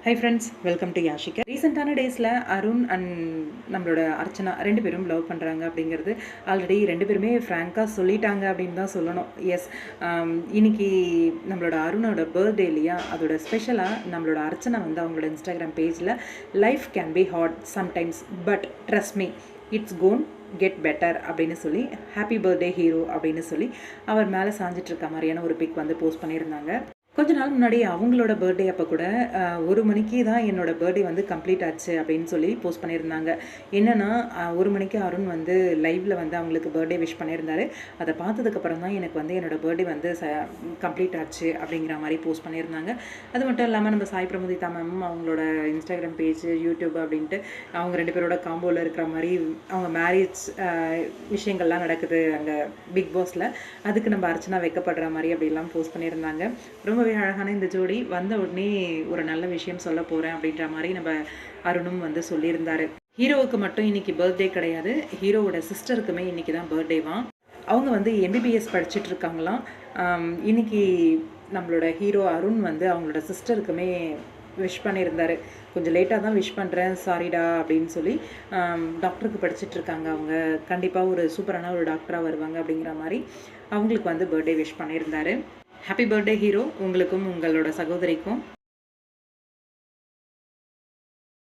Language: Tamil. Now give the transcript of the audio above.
High friends, welcome to Yashika. ரீசெண்டான டேஸில் அருண் அண்ட் நம்மளோட அர்ச்சனா 2 பேரும் லவ் பண்ணுறாங்க அப்படிங்கிறது ஆல்ரெடி 2 பேருமே ஃப்ராங்காக சொல்லிட்டாங்க அப்படின்னு தான் சொல்லணும். எஸ், இன்னைக்கு நம்மளோட அருணோட பர்த்டே இல்லையா, அதோட ஸ்பெஷலாக நம்மளோட அர்ச்சனா வந்து அவங்களோட இன்ஸ்டாகிராம் பேஜில் life can be hard sometimes but trust me it's gonna get better அப்படின்னு சொல்லி ஹாப்பி பர்த்டே ஹீரோ அப்படின்னு சொல்லி அவர் மேலே சாஞ்சிட்டு இருக்க மாதிரியான ஒரு பிக் வந்து போஸ்ட் பண்ணியிருந்தாங்க. கொஞ்ச நாள் முன்னாடி அவங்களோட பர்த்டே அப்போ கூட 1 மணிக்கு தான் என்னோடய பர்த்டே வந்து கம்ப்ளீட் ஆச்சு அப்படின்னு சொல்லி போஸ்ட் பண்ணியிருந்தாங்க. என்னென்னா 1 மணிக்கு அருண் வந்து லைவில் வந்து அவங்களுக்கு பர்த்டே விஷ் பண்ணியிருந்தாரு. அதை பார்த்ததுக்கப்புறம் தான் எனக்கு வந்து என்னோடய பர்த்டே வந்து கம்ப்ளீட் ஆச்சு அப்படிங்கிற மாதிரி போஸ்ட் பண்ணியிருந்தாங்க. அது மட்டும் இல்லாமல் நம்ம சாய் பிரமுதிதா மேம் அவங்களோட இன்ஸ்டாகிராம் பேஜ், யூடியூப் அப்படின்ட்டு அவங்க 2 பேரோட காம்போவில் இருக்கிற மாதிரி அவங்க மேரேஜ் விஷயங்கள்லாம் நடக்குது அங்கே பிக் பாஸில். அதுக்கு நம்ம அர்ச்சனா வைக்கப்படுற மாதிரி அப்படிலாம் போஸ்ட் பண்ணியிருந்தாங்க. ரொம்பவே அழகான இந்த ஜோடி வந்த உடனே ஒரு நல்ல விஷயம் சொல்ல போகிறேன் அப்படின்ற மாதிரி நம்ம அருணும் வந்து சொல்லியிருந்தாரு. ஹீரோவுக்கு மட்டும் இன்னைக்கு பர்த்டே கிடையாது, ஹீரோவோட சிஸ்டருக்குமே இன்னைக்கு தான் பர்த்டேவான். அவங்க வந்து MBBS படிச்சுட்டு இருக்காங்களாம். இன்னைக்கு நம்மளோட ஹீரோ அருண் வந்து அவங்களோட சிஸ்டருக்குமே விஷ் பண்ணியிருந்தாரு. கொஞ்சம் லேட்டாக தான் விஷ் பண்ணுறேன், சாரிடா அப்படின்னு சொல்லி. டாக்டருக்கு படிச்சுட்டு இருக்காங்க அவங்க, கண்டிப்பாக ஒரு சூப்பரான ஒரு டாக்டராக வருவாங்க அப்படிங்கிற மாதிரி அவங்களுக்கு வந்து பர்த்டே விஷ் பண்ணியிருந்தாரு. ஹாப்பி பர்த்டே ஹீரோ, உங்களுக்கும் உங்களோட சகோதரிக்கும்.